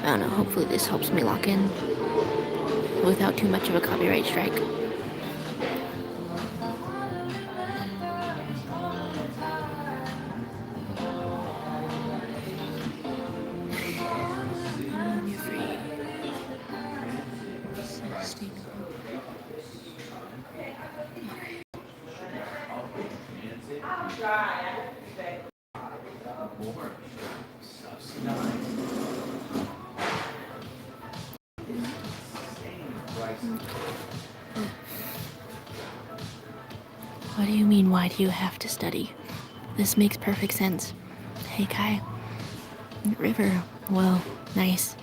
I don't know, hopefully this helps me lock in without too much of a copyright strike. What do you mean, why do you have to study? This makes perfect sense. Hey, Kai. River. Well, nice.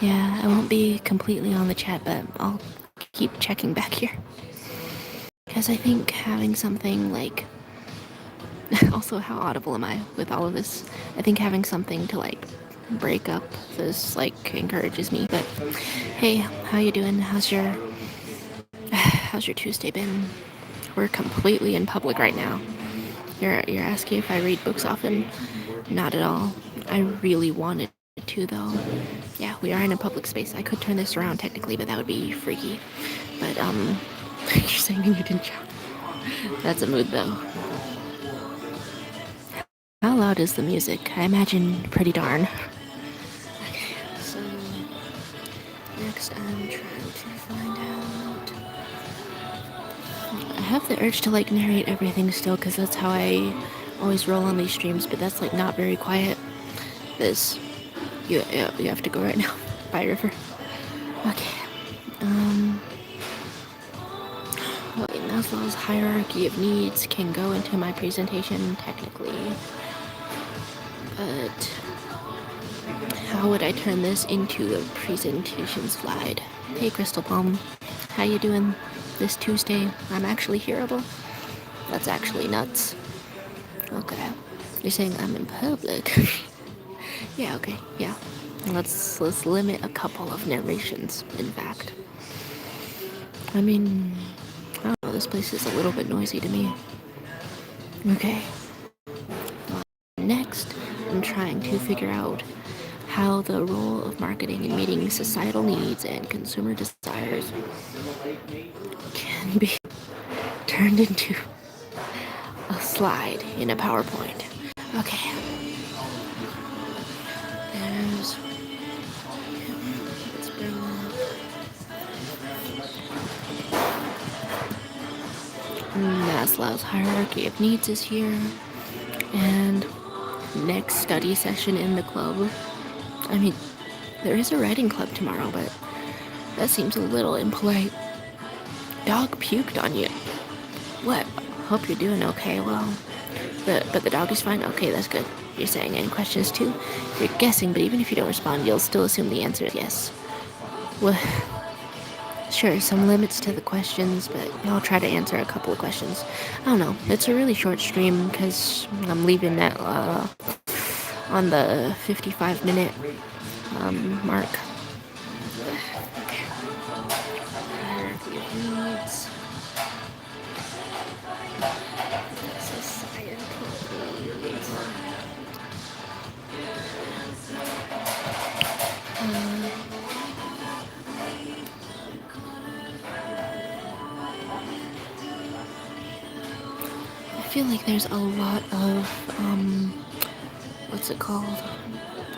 Yeah, I won't be completely on the chat, but I'll keep checking back here. Because I think having something like... Also, how audible am I with all of this? I think having something to, like, break up this, like, encourages me. But, hey, how you doing? How's your Tuesday been? We're completely in public right now. You're asking if I read books often? Not at all. I really wanted to, though. Yeah, we are in a public space. I could turn this around technically, but that would be freaky. But, you're saying you didn't shout. That's a mood, though. How loud is the music? I imagine pretty darn. Okay, so next I'm trying to find out. I have the urge to like narrate everything still, because that's how I always roll on these streams, but that's like not very quiet. This, you have to go right now. Bye, River. Okay. Maslow's hierarchy of needs can go into my presentation technically, but how would I turn this into a presentation slide? Hey, Crystal Palm, how you doing this Tuesday? I'm actually hearable? That's actually nuts. Okay, you're saying I'm in public? Yeah, okay, yeah. Let's limit a couple of narrations, in fact. I mean, I don't know, this place is a little bit noisy to me. Okay. Next, I'm trying to figure out how the role of marketing in meeting societal needs and consumer desires can be turned into a slide in a PowerPoint. Okay. There's... Let's bring up... Maslow's hierarchy of needs is here. And next study session in the club. I mean, there is a writing club tomorrow, but that seems a little impolite. Dog puked on you. What? Hope you're doing okay. Well, but the dog is fine? Okay, that's good. You're saying any questions too? You're guessing, but even if you don't respond, you'll still assume the answer is yes. Well, sure, some limits to the questions, but I'll try to answer a couple of questions. I don't know. It's a really short stream because I'm leaving at on the 55-minute mark. I feel like there's a lot of, what's it called?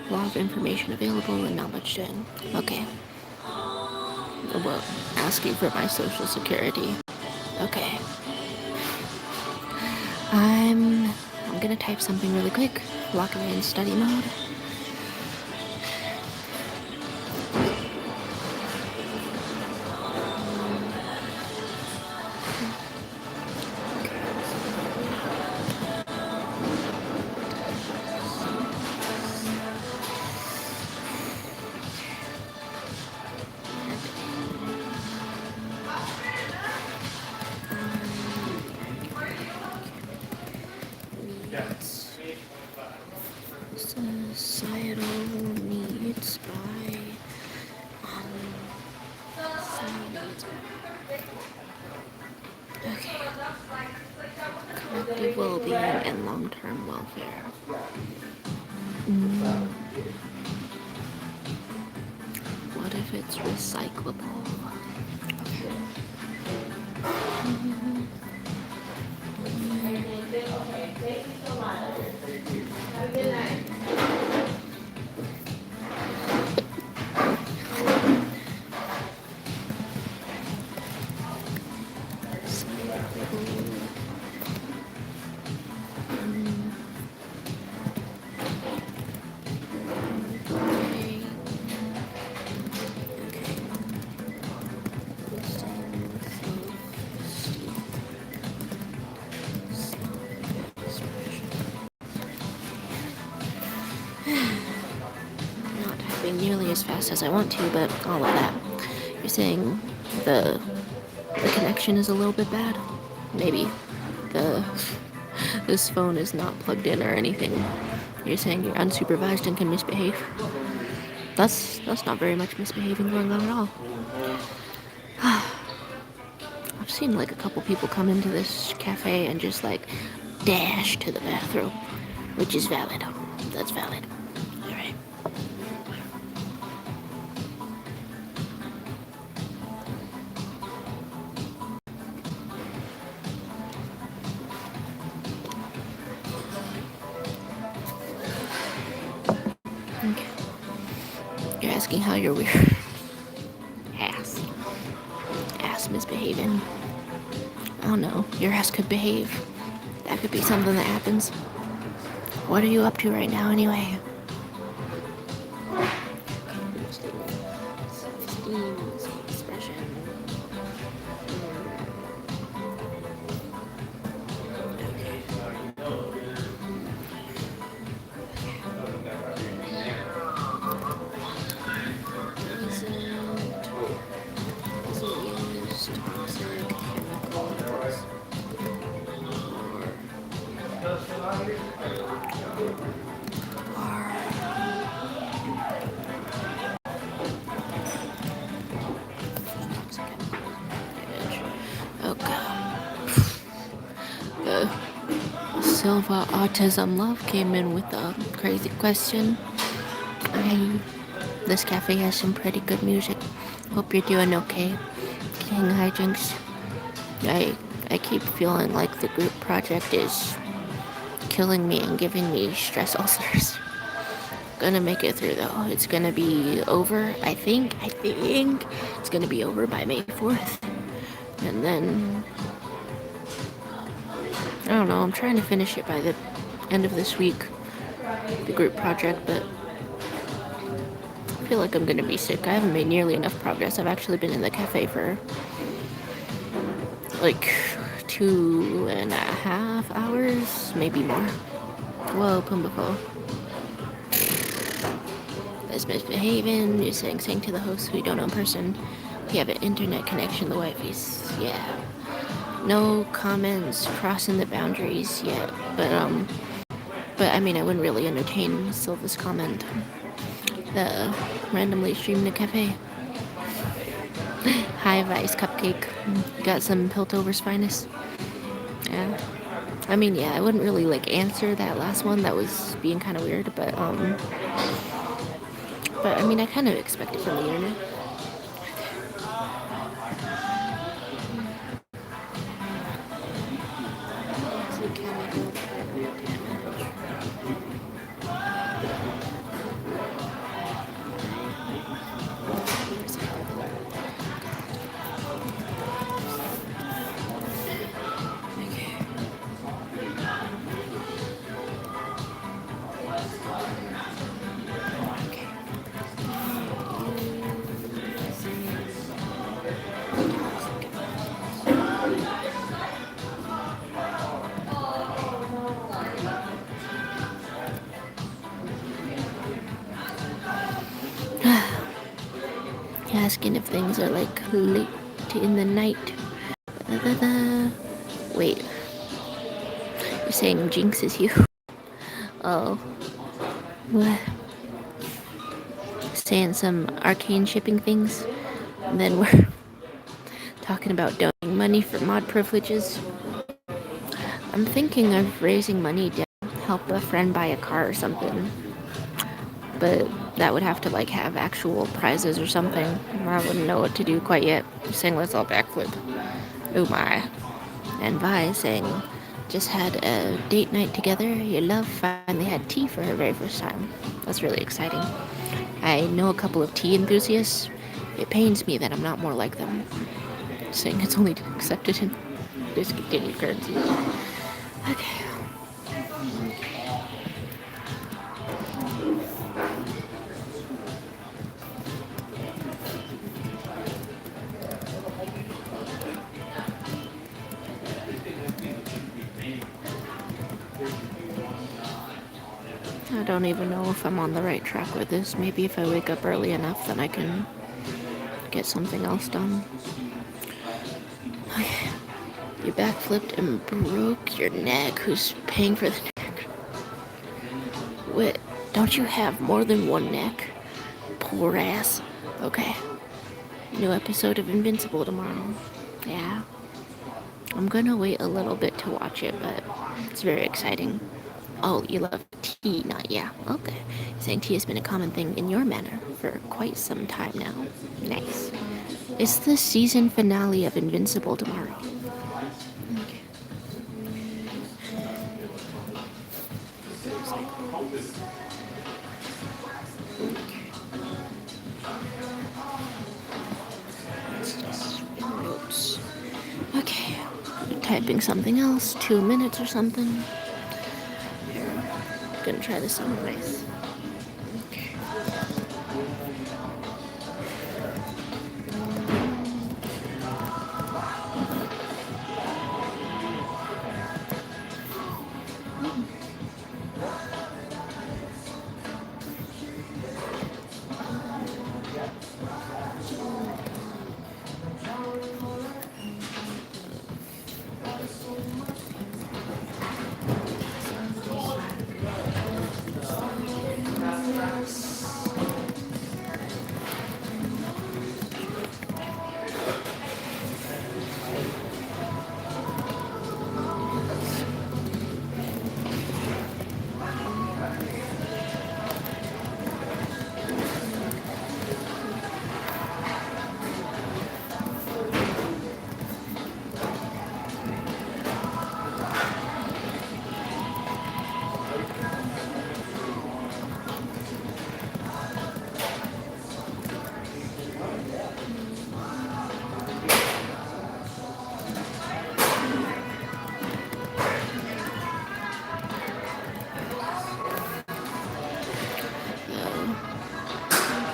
A lot of information available and not much to it. Okay. Well, asking for my social security. Okay. I'm gonna type something really quick. Lock away in study mode. Societal needs by okay. Collective well-being and long-term welfare. It's recyclable. Not typing nearly as fast as I want to, but all of that. You're saying the connection is a little bit bad? Maybe. This phone is not plugged in or anything. You're saying you're unsupervised and can misbehave? That's not very much misbehaving going on at all. I've seen like a couple people come into this cafe and just like dash to the bathroom, which is valid. That's valid. All right. Okay. You're asking how you're weird. Ass misbehaving. I don't know. Your ass could behave. That could be something that happens. What are you up to right now, anyway? Silva Autism Love came in with a crazy question. This cafe has some pretty good music. Hope you're doing okay. King Hijinks. I keep feeling like the group project is killing me and giving me stress ulcers. Gonna make it through though. It's gonna be over, I think it's gonna be over by May 4th. And then I don't know, I'm trying to finish it by the end of this week, the group project, but I feel like I'm gonna be sick. I haven't made nearly enough progress. I've actually been in the cafe for like 2.5 hours, maybe more. Whoa, Pumbako. That's misbehaving. You're saying to the hosts who you don't know in person. You have an internet connection, the wifey's, yeah. No comments crossing the boundaries yet, but I mean, I wouldn't really entertain Silva's comment. The randomly streamed the cafe. Hi, Vice Cupcake. Got some Piltover's finest. Yeah. I mean, yeah, I wouldn't really like answer that last one. That was being kind of weird, but I mean, I kind of expect it from the internet. Asking if things are like late in the night. Wait. You're saying Jinx is you? Oh. What? Saying some arcane shipping things. And then we're talking about donating money for mod privileges. I'm thinking of raising money to help a friend buy a car or something. But that would have to like have actual prizes or something. I wouldn't know what to do quite yet. Saying let's all backflip. Oh my. And Vi saying just had a date night together. Your love finally had tea for her very first time. That's really exciting. I know a couple of tea enthusiasts. It pains me that I'm not more like them. Saying it's only accepted in discontinued currencies. Okay. I don't even know if I'm on the right track with this. Maybe if I wake up early enough, then I can get something else done. Okay. You backflipped and broke your neck. Who's paying for the neck? Wait, don't you have more than one neck? Poor ass. Okay. New episode of Invincible tomorrow. Yeah. I'm gonna wait a little bit to watch it, but it's very exciting. Oh, you love tea, not yeah. Okay. Saying tea has been a common thing in your manor for quite some time now. Nice. It's the season finale of Invincible tomorrow. Okay. Oops. Okay. Typing something else, 2 minutes or something. Here. Gonna try this on nice. Okay.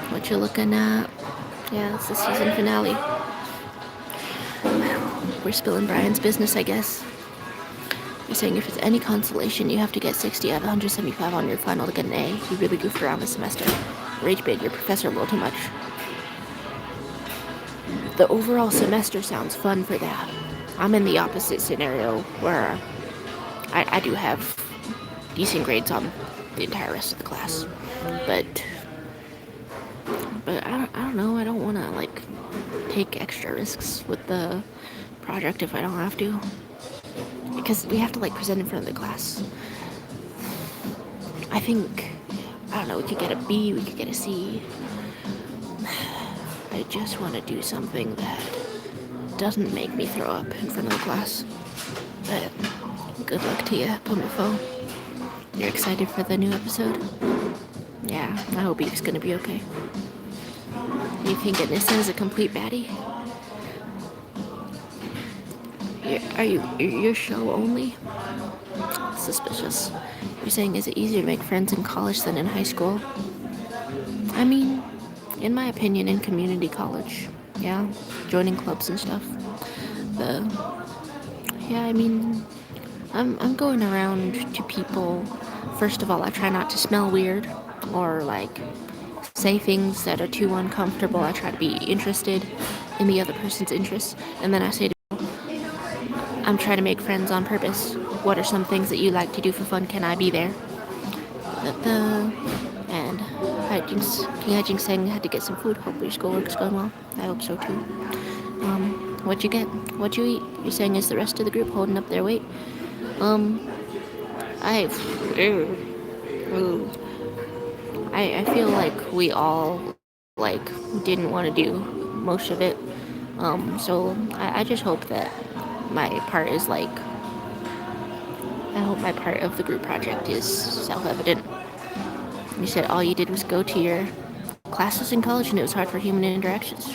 What you're looking at? Yeah, it's the season finale. Well, we're spilling Brian's business, I guess. You're saying if it's any consolation, you have to get 60 out of 175 on your final to get an A. You really goofed around this semester. Rage bait your professor a little too much. The overall semester sounds fun for that. I'm in the opposite scenario where I do have decent grades on the entire rest of the class. But I don't know. I don't want to, like, take extra risks with the project if I don't have to. Because we have to, like, present in front of the class. I think, I don't know, we could get a B, we could get a C. I just want to do something that doesn't make me throw up in front of the class. But good luck to you, Pumafo. You're excited for the new episode? Yeah, I hope Eve's gonna be okay. You think Anissa is a complete baddie? Are you your show only? Suspicious. You're saying is it easier to make friends in college than in high school? I mean, in my opinion, in community college, yeah, joining clubs and stuff. Yeah, I mean, I'm going around to people. First of all, I try not to smell weird or like say things that are too uncomfortable. I try to be interested in the other person's interests, and then I say to people, I'm trying to make friends on purpose. What are some things that you like to do for fun? Can I be there? And King Hijinks saying I had to get some food. Hope your schoolwork's going well. I hope so too. What'd you get? What'd you eat? You're saying is the rest of the group holding up their weight? I I feel like we all like didn't want to do most of it. So I just hope that my part is like I hope my part of the group project is self-evident. You said all you did was go to your classes in college and it was hard for human interactions.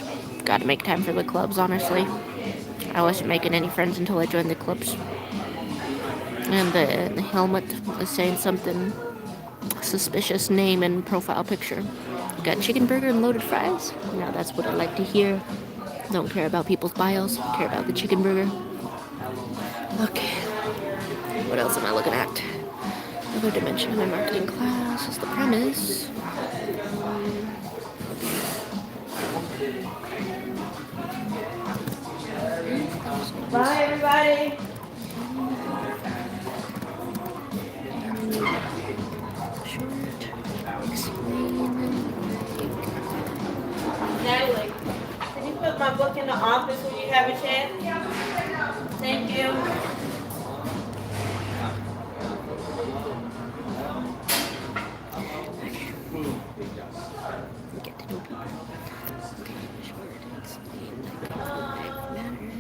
Gotta make time for the clubs, honestly. I wasn't making any friends until I joined the clubs. And the helmet was saying something suspicious name and profile picture. Got chicken burger and loaded fries? Now that's what I like to hear. Don't care about people's bios, care about the chicken burger. Okay, what else am I looking at? Another dimension of my marketing class is the premise. Bye, everybody. Natalie, can you put my book in the office when you have a chance? Thank you. Get to know people. Okay, short, explain, matter.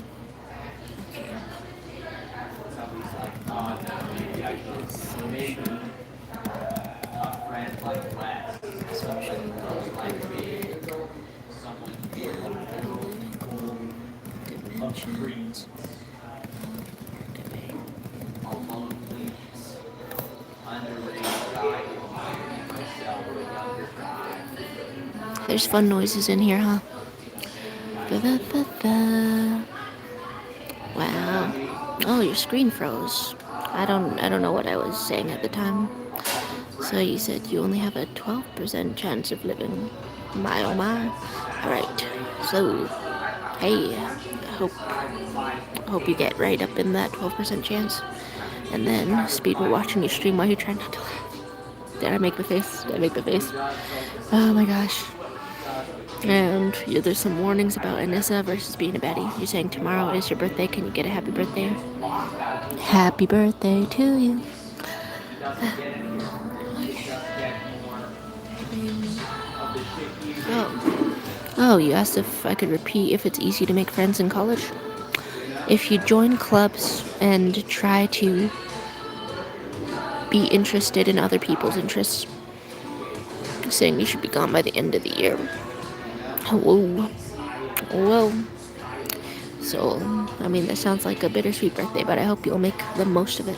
Dimensions. There's fun noises in here, huh? Ba-ba-ba-ba. Wow. Oh, your screen froze. I don't know what I was saying at the time. So you said you only have a 12% chance of living. My oh my. Alright. So hey, I hope you get right up in that 12% chance. And then Speed will watching you stream while you're trying not to laugh. Did I make the face? Did I make the face? Oh my gosh. And yeah, there's some warnings about Anissa versus being a baddie. You're saying tomorrow is your birthday. Can you get a happy birthday? Happy birthday to you. Oh, you asked if I could repeat if it's easy to make friends in college. If you join clubs and try to be interested in other people's interests, saying you should be gone by the end of the year. Whoa. Well, so, I mean, that sounds like a bittersweet birthday, but I hope you'll make the most of it.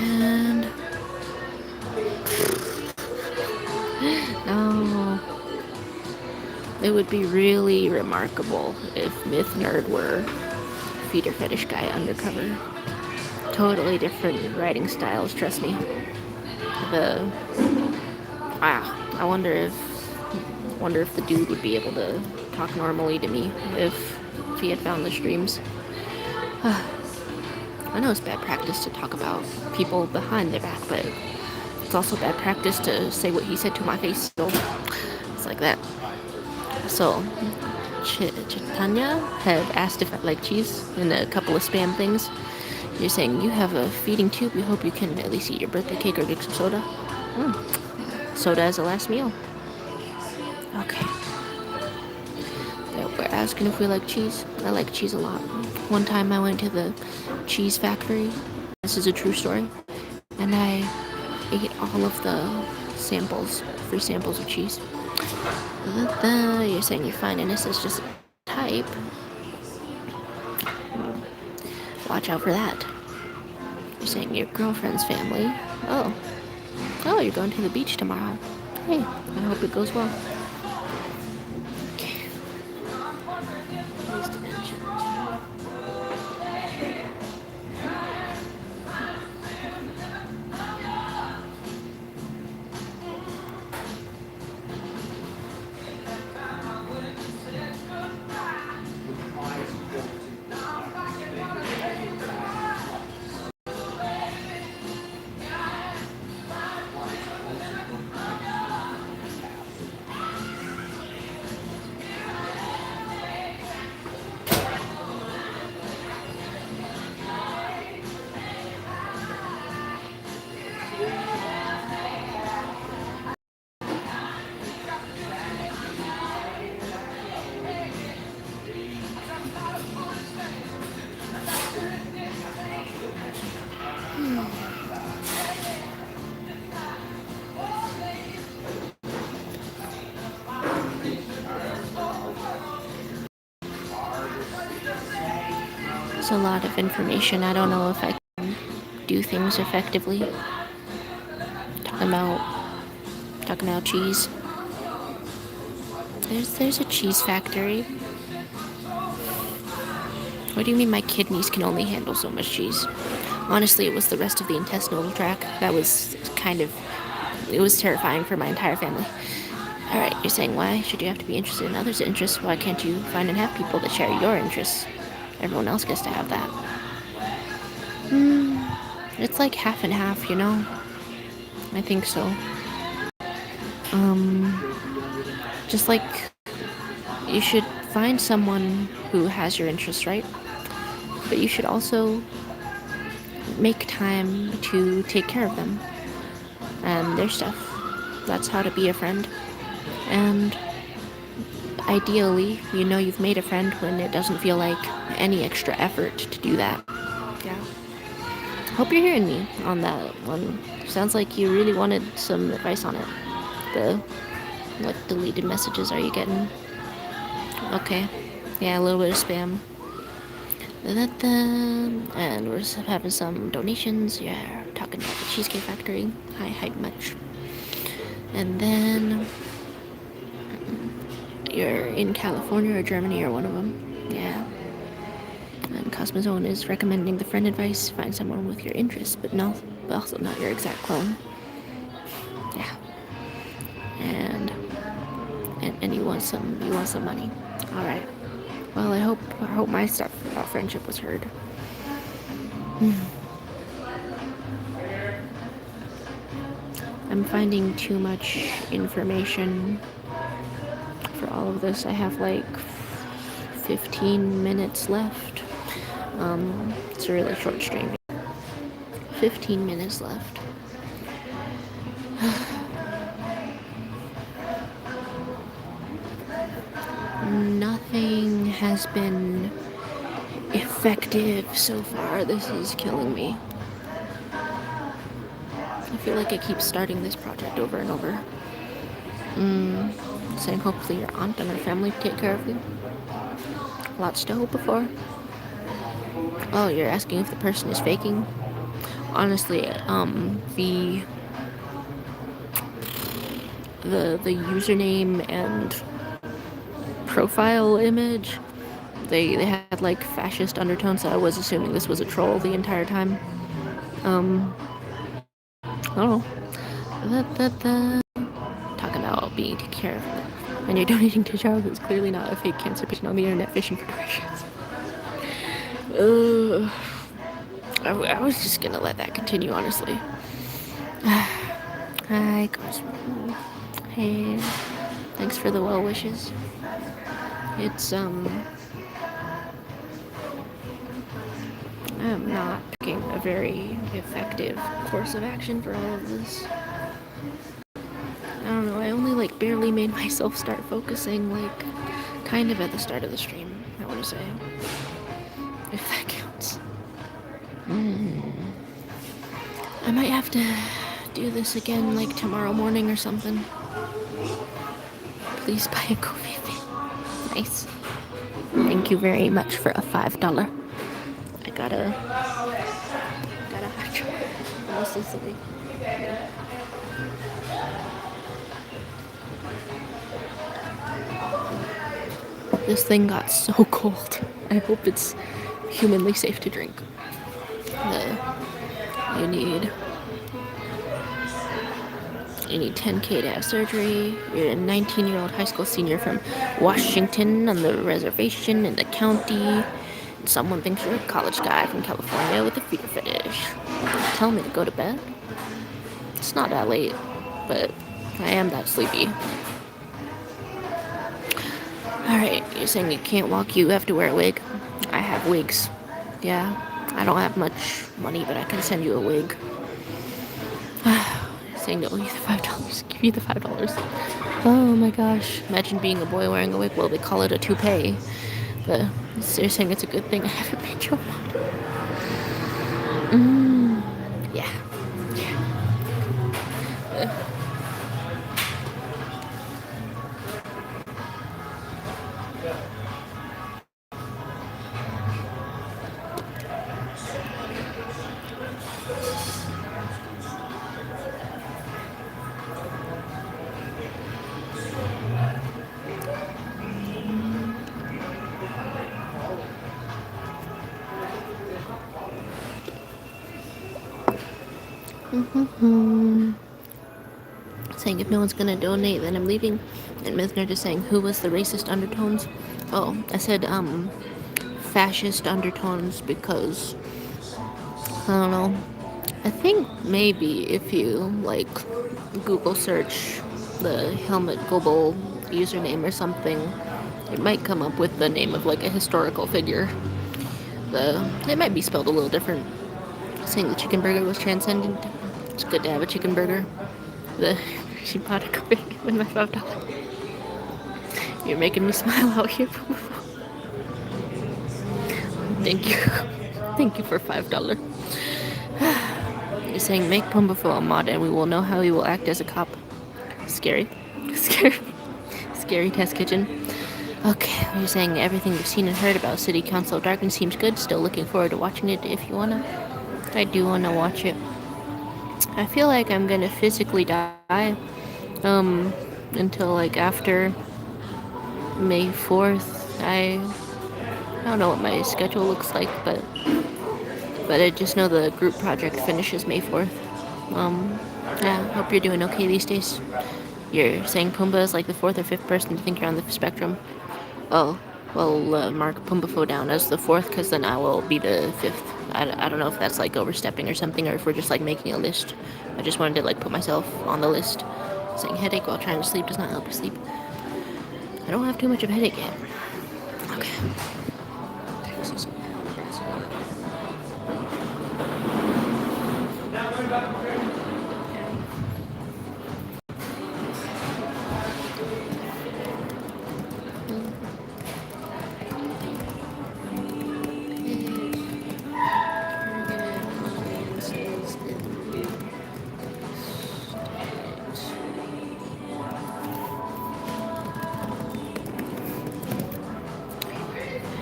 And oh, it would be really remarkable if Myth Nerd were feeder fetish guy undercover. Totally different writing styles, trust me. I wonder if the dude would be able to talk normally to me if he had found the streams. I know it's bad practice to talk about people behind their back, but it's also bad practice to say what he said to my face. So it's like that. So Chaitanya had asked if I like cheese in a couple of spam things. You're saying you have a feeding tube. We hope you can at least eat your birthday cake or drink some soda. Soda as a last meal. Okay. We're asking if we like cheese. I like cheese a lot. One time I went to the cheese factory. This is a true story. And I ate all of the free samples of cheese. You're saying you're fine, and this is just a type. Watch out for that. You're saying your girlfriend's family. Oh. Oh, you're going to the beach tomorrow. Hey, I hope it goes well. Okay. These dimensions. It's a lot of information. I don't know if I can do things effectively. Talking about cheese. There's a cheese factory. What do you mean my kidneys can only handle so much cheese? Honestly, it was the rest of the intestinal tract that was it was terrifying for my entire family. Alright, you're saying why should you have to be interested in others' interests? Why can't you find and have people that share your interests? Everyone else gets to have that. It's like half and half, you know? I think so. Just like you should find someone who has your interests, right? But you should also make time to take care of them and their stuff. That's how to be a friend. And ideally, you know you've made a friend when it doesn't feel like any extra effort to do that. Yeah. Hope you're hearing me on that one. Sounds like you really wanted some advice on it. What deleted messages are you getting? Okay. Yeah, a little bit of spam. And we're having some donations. Yeah, talking about the Cheesecake Factory. Hi, hype much. And then you're in California or Germany or one of them. Yeah. And Cosmozone is recommending the friend advice. Find someone with your interests, but also not your exact clone. Yeah. And you want some money. All right. Well, I hope my stuff about friendship was heard. I'm finding too much information for all of this. I have like 15 minutes left. It's a really short stream. 15 minutes left. Nothing has been effective so far. This is killing me. I feel like I keep starting this project over and over. Saying hopefully your aunt and her family take care of you. Lots to hope for. Oh, you're asking if the person is faking? Honestly, the username and profile image, they had like fascist undertones, so I was assuming this was a troll the entire time. I don't know. Talking about being taken care of. And you're donating to Charles who's clearly not a fake cancer patient on the internet fishing for donations. I was just gonna let that continue, honestly. Hi, Cosmo. Hey, thanks for the well wishes. It's, I'm not picking a very effective course of action for all of this. I don't know, I only like barely made myself start focusing, like, kind of at the start of the stream, I want to say. If that counts. I might have to do this again, like, tomorrow morning or something. Please buy a coffee. Nice. Thank you very much for a $5. I got a hot chocolate almost instantly. This thing got so cold. I hope it's humanly safe to drink. You need 10K to have surgery. You're a 19-year-old high school senior from Washington on the reservation in the county. Someone thinks you're a college guy from California with a feet fetish. Tell me to go to bed? It's not that late, but I am that sleepy. Alright, you're saying you can't walk, you have to wear a wig. I have wigs. Yeah, I don't have much money, but I can send you a wig. Saying no, use the $5. Give you the $5. Oh my gosh. Imagine being a boy wearing a wig. Well, they call it a toupee. But they're saying it's a good thing I haven't made you a model. Yeah. Saying if no one's gonna donate, then I'm leaving. And Mithner just saying, who was the racist undertones? Oh, I said, fascist undertones because, I don't know. I think maybe if you, like, Google search the Helmut Goebel username or something, it might come up with the name of, like, a historical figure. It might be spelled a little different. Saying the chicken burger was transcendent. It's good to have a chicken burger. She bought a Coke with my $5. You're making me smile out here. Thank you. Thank you for $5. You're saying make Pumbaa a mod and we will know how he will act as a cop. Scary. Scary test kitchen. Okay, you're saying everything you've seen and heard about City Council of Darkness seems good. Still looking forward to watching it if you wanna. I do wanna watch it. I feel like I'm gonna physically die until like after May 4th. I don't know what my schedule looks like, but I just know the group project finishes May 4th. Yeah, hope you're doing okay these days. You're saying Pumbaa is like the 4th or 5th person to think you're on the spectrum. Oh, well, mark Pumbaa down as the 4th, because then I will be the 5th. I don't know if that's like overstepping or something, or if we're just like making a list. I just wanted to like put myself on the list. Saying headache while trying to sleep does not help you sleep. I don't have too much of a headache yet. Okay.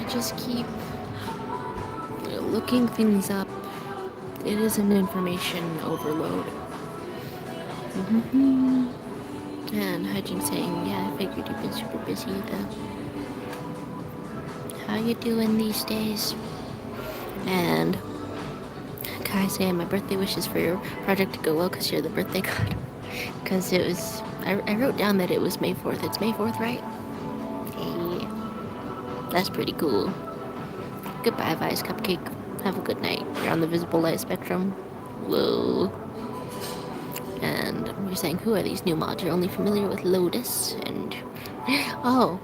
Just keep looking things up. It is an information overload. And Hyjin saying, yeah, I figured you've been super busy though. How you doing these days? And Kai saying, my birthday wishes for your project to go well because you're the birthday god. Because it was, I wrote down that it was May 4th. It's May 4th, right? That's pretty cool. Goodbye, Vice Cupcake. Have a good night. You're on the visible light spectrum. Whoa. And you're saying, who are these new mods? You're only familiar with Lotus and... Oh.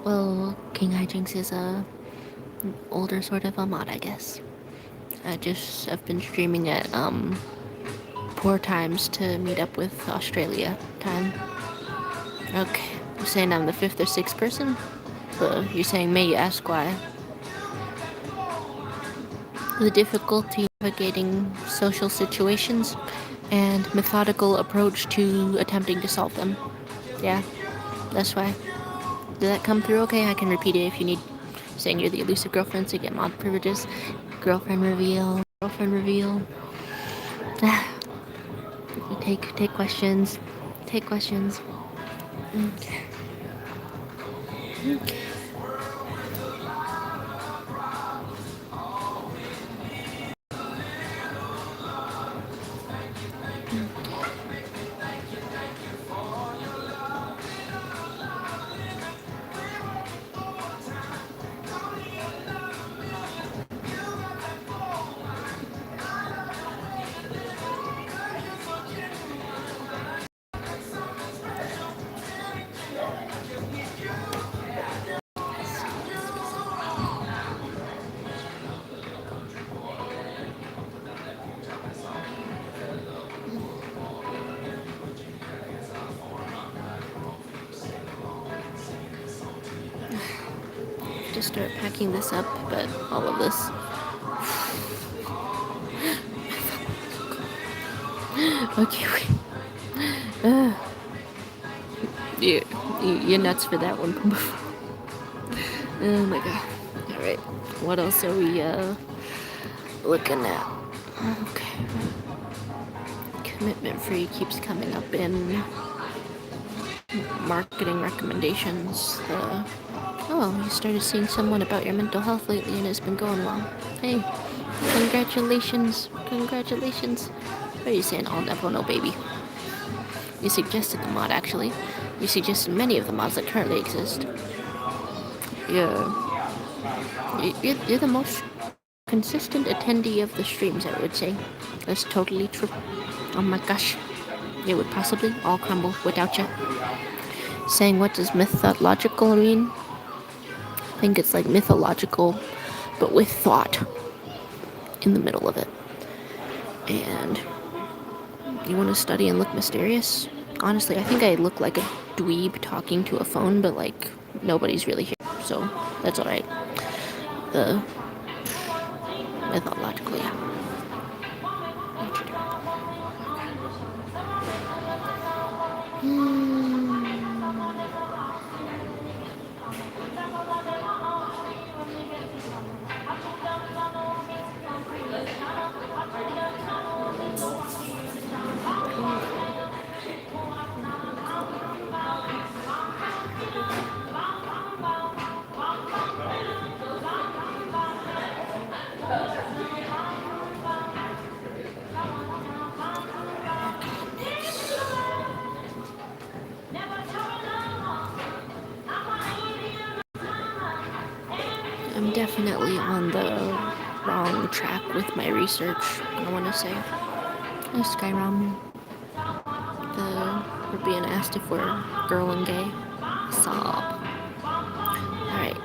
Well, King Hijinks is a older sort of a mod, I guess. I've been streaming at, poor times to meet up with Australia time. Okay. You're saying I'm the 5th or 6th person? You're saying, may you ask why? The difficulty navigating social situations and methodical approach to attempting to solve them. Yeah, that's why. Did that come through okay? I can repeat it if you need. Saying you're the elusive girlfriend to get mod privileges. Girlfriend reveal. Girlfriend reveal. Take questions. Take questions. Okay. to start packing this up, but all of this. Okay, wait. You're nuts for that one. Oh my god. Alright. What else are we looking at? Okay. Commitment free keeps coming up in marketing recommendations. Oh, you started seeing someone about your mental health lately and it's been going well. Hey, congratulations. Congratulations. What are you saying? I'll never know, baby. You suggested the mod, actually. You suggested many of the mods that currently exist. You're the most consistent attendee of the streams, I would say. That's totally true. Oh my gosh. It would possibly all crumble without you. Saying what does mythological mean? I think it's like mythological, but with thought in the middle of it. And you want to study and look mysterious? Honestly, I think I look like a dweeb talking to a phone, but like nobody's really here, so that's alright. The mythological, yeah. I'm definitely on the wrong track with my research, I want to say. Skyrim. We're being asked if we're girl and gay. Sob. Alright.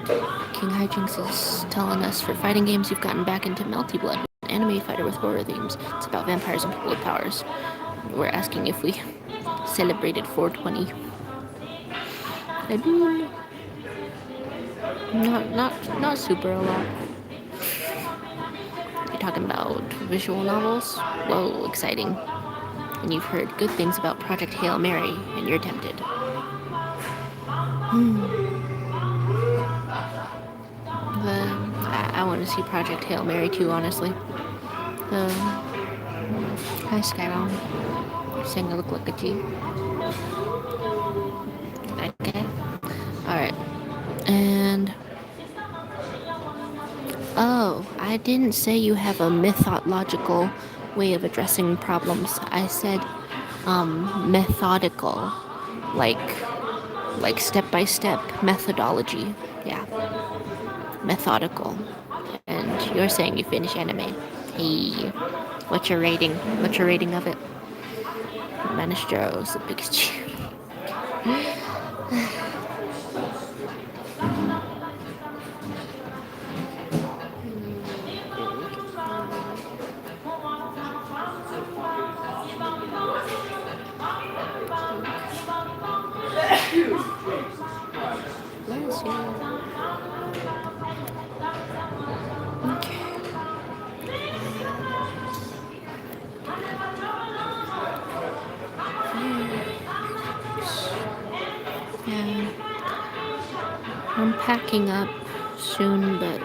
King Hijinks is telling us for fighting games you've gotten back into Melty Blood, an anime fighter with horror themes. It's about vampires and people with powers. We're asking if we celebrated 420. I mean, not super a lot. You're talking about visual novels? Whoa, exciting. And you've heard good things about Project Hail Mary, and you're tempted. I want to see Project Hail Mary too, honestly. Hi, Skyrim. You're saying I look like a G. Okay. Alright. And... oh, I didn't say you have a mythological way of addressing problems. I said, methodical. Like step-by-step methodology. Yeah. Methodical. And you're saying you finish anime. Hey, what's your rating? What's your rating of it? Manestro's the biggest cheer. Bless you. Okay. Yeah. I'm packing up soon, but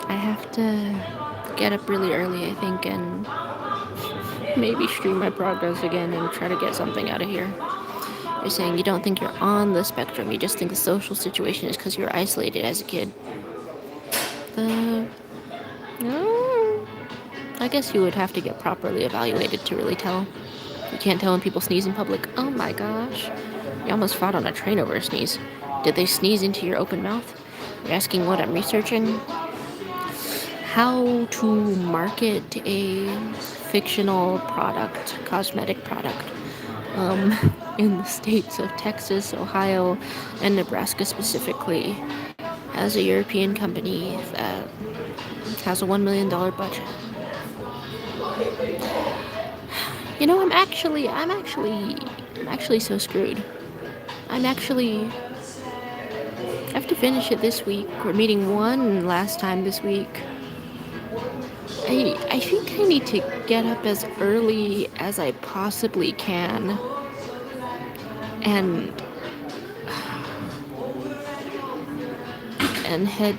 I have to get up really early, I think, and maybe stream my progress again and try to get something out of here. You're saying you don't think you're on the spectrum, you just think the social situation is because you were isolated as a kid. No. I guess you would have to get properly evaluated to really tell. You can't tell when people sneeze in public. Oh my gosh. You almost fought on a train over a sneeze. Did they sneeze into your open mouth? You're asking what I'm researching? How to market a fictional product, cosmetic product, in the states of Texas, Ohio, and Nebraska specifically, as a European company that has a $1 million budget. You know, I'm actually so screwed. I'm actually I have to finish it this week. We're meeting one last time this week. I think I need to get up as early as I possibly can and head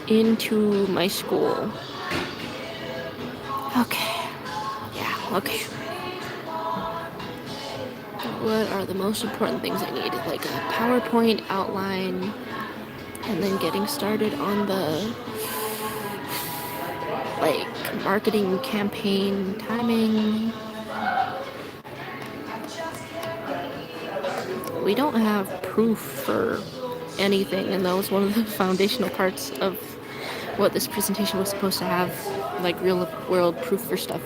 into my school. Okay. Yeah, okay. What are the most important things I need? Like a PowerPoint outline, and then getting started on the like marketing campaign timing. We don't have proof for anything, and that was one of the foundational parts of what this presentation was supposed to have, like real world proof for stuff.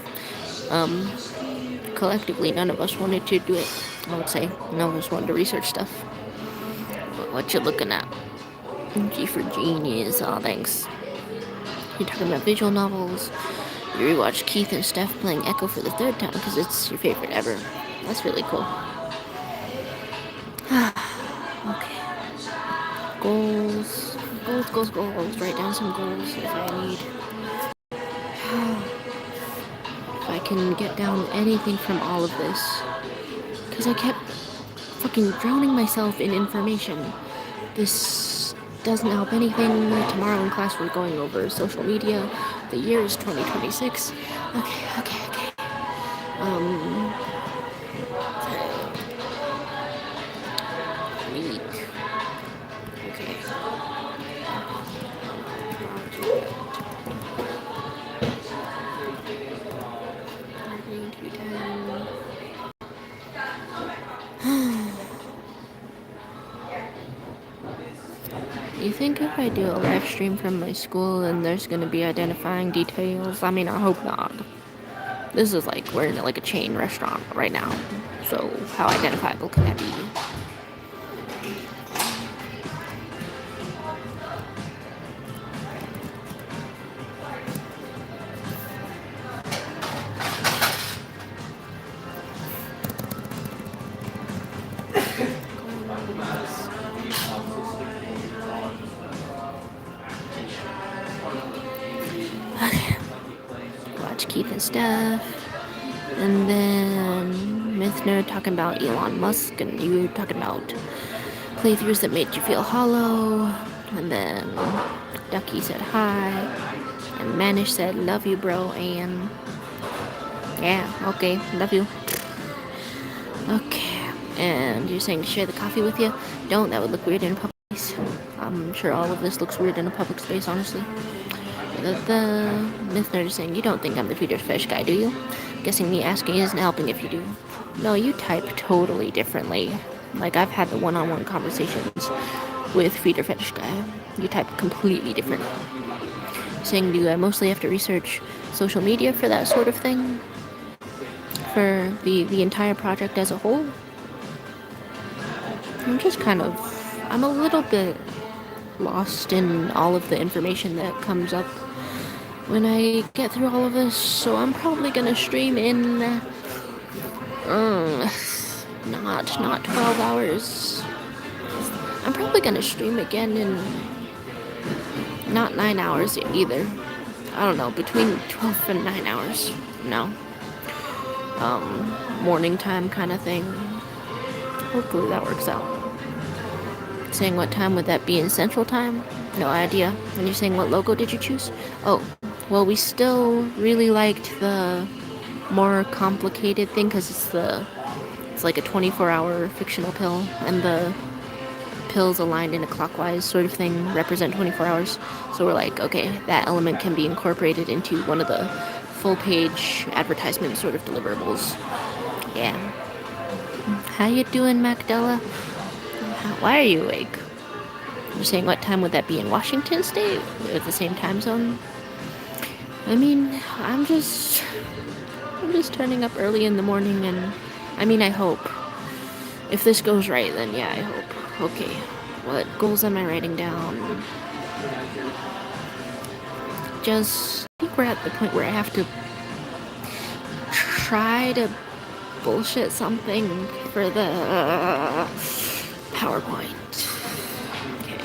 Collectively, none of us wanted to do it. I would say none of us wanted to research stuff. But what you looking at? G for genius. Oh, thanks. You're talking about visual novels. You rewatched Keith and Steph playing Echo for the 3rd time because it's your favorite ever. That's really cool. Okay. Goals. Goals. Write down some goals if I need. If I can get down anything from all of this. Because I kept fucking drowning myself in information. This doesn't help anything. Tomorrow in class we're going over social media. The year is 2026. Okay. Week. Okay. You think if I do a live stream from my school and there's gonna be identifying details? I mean, I hope not. This is like, we're in like a chain restaurant right now. So how identifiable can that be? Watch Keith and Steph. And then Mithner talking about Elon Musk, and you talking about playthroughs that made you feel hollow. And then Ducky said hi. And Manish said, love you, bro. And yeah, okay, love you. Okay. And you're saying to share the coffee with you? Don't, that would look weird in a public space. I'm sure all of this looks weird in a public space, honestly. The Myth Nerd is saying, you don't think I'm the Feeder Fish guy, do you? Guessing me asking isn't helping if you do. No, you type totally differently. Like, I've had the one-on-one conversations with Feeder Fetish guy. You type completely different. Saying, do I mostly have to research social media for that sort of thing? For the entire project as a whole? I'm a little bit lost in all of the information that comes up when I get through all of this, so I'm probably gonna stream in not 12 hours. I'm probably gonna stream again in not 9 hours either. I don't know, between 12 and 9 hours. No. Morning time kind of thing. Hopefully that works out. Saying what time would that be in Central Time? No idea. And you're saying what logo did you choose? Oh, well, we still really liked the more complicated thing because it's like a 24-hour fictional pill, and the pills aligned in a clockwise sort of thing represent 24 hours. So we're like, okay, that element can be incorporated into one of the full-page advertisement sort of deliverables. Yeah. How you doing, Macdella? Why are you awake? You're saying what time would that be in Washington State? At the same time zone? I mean, I'm just turning up early in the morning, and I hope. If this goes right, then yeah, I hope. Okay, what goals am I writing down? I think we're at the point where I have to try to bullshit something for the PowerPoint. Okay.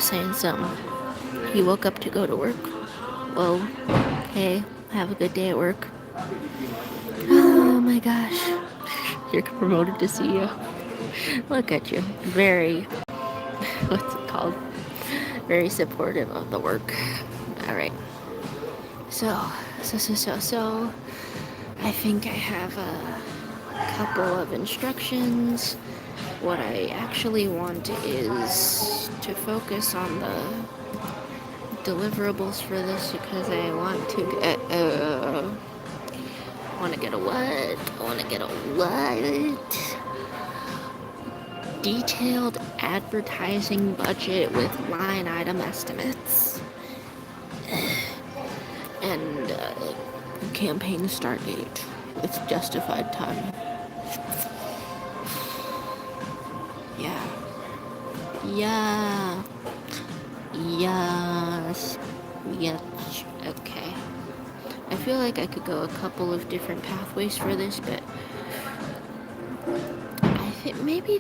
was saying something. He woke up to go to work. Well, hey, have a good day at work. Oh my gosh. You're promoted to CEO. Look at you. Very, what's it called? Very supportive of the work. Alright. So, I think I have a couple of instructions. What I actually want is to focus on the deliverables for this because I want to get I want to get a what? I want to get a what? Detailed advertising budget with line item estimates and campaign start date with justified time. Yeah. Yes. Okay. I feel like I could go a couple of different pathways for this, but I think maybe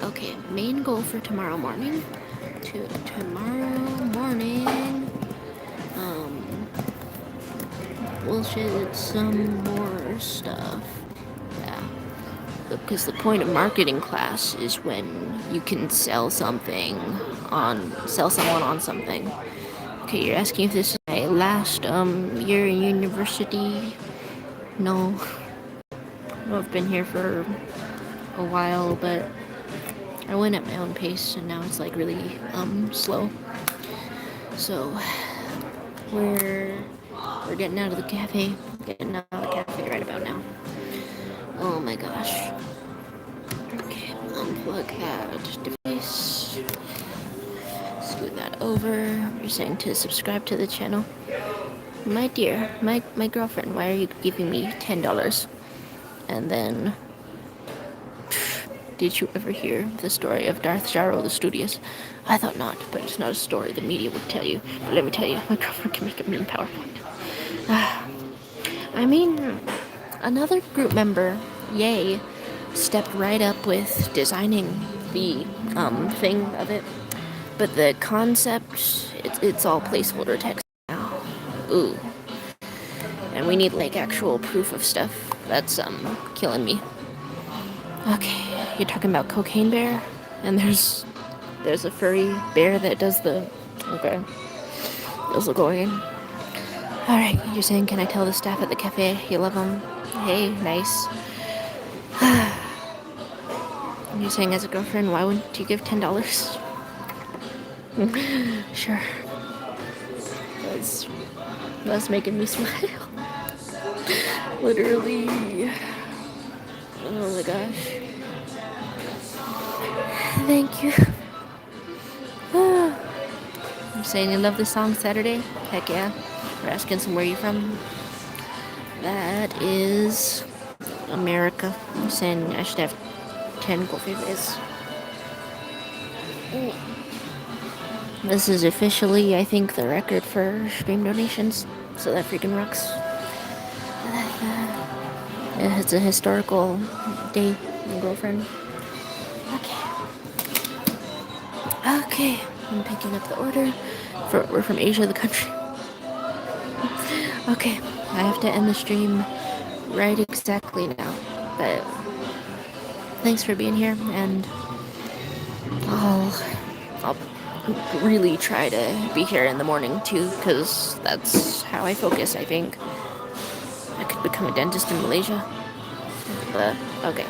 okay, main goal for tomorrow morning. Bullshit some more stuff. Yeah. Because the point of marketing class is when you can sell someone on something. Okay, you're asking if this is my last year in university. No. I've been here for a while, but I went at my own pace and now it's like really slow. So we're getting out of the cafe. Getting out of the cafe right about now. Oh my gosh. Okay, unplug that device. Scoot that over. You're saying to subscribe to the channel. My dear, my girlfriend, why are you giving me $10? And then, did you ever hear the story of Darth Jaro the Studious? I thought not, but it's not a story the media would tell you. But let me tell you, my girlfriend can make a mean PowerPoint. I mean, another group member, Yay, stepped right up with designing the thing of it. But the concept, it's all placeholder text now. Ooh. And we need like actual proof of stuff. That's killing me. Okay, you're talking about Cocaine Bear? And there's a furry bear that does the... Okay. Those look going. Alright, you're saying, can I tell the staff at the cafe you love them? Hey, nice. You're saying, as a girlfriend, why wouldn't you give $10? Sure. That's making me smile. Literally. Oh my gosh. Thank you. I'm saying you love the song Saturday? Heck yeah. We're asking some where you from. That is America. I'm saying I should have 10 coffee days. This is officially, I think, the record for stream donations. So that freaking rocks. It's a historical day, my girlfriend. Okay, I'm picking up the order. We're from Asia, the country. Okay, I have to end the stream right exactly now. But thanks for being here, and I'll really try to be here in the morning too, because that's how I focus, I think. I could become a dentist in Malaysia. But, okay.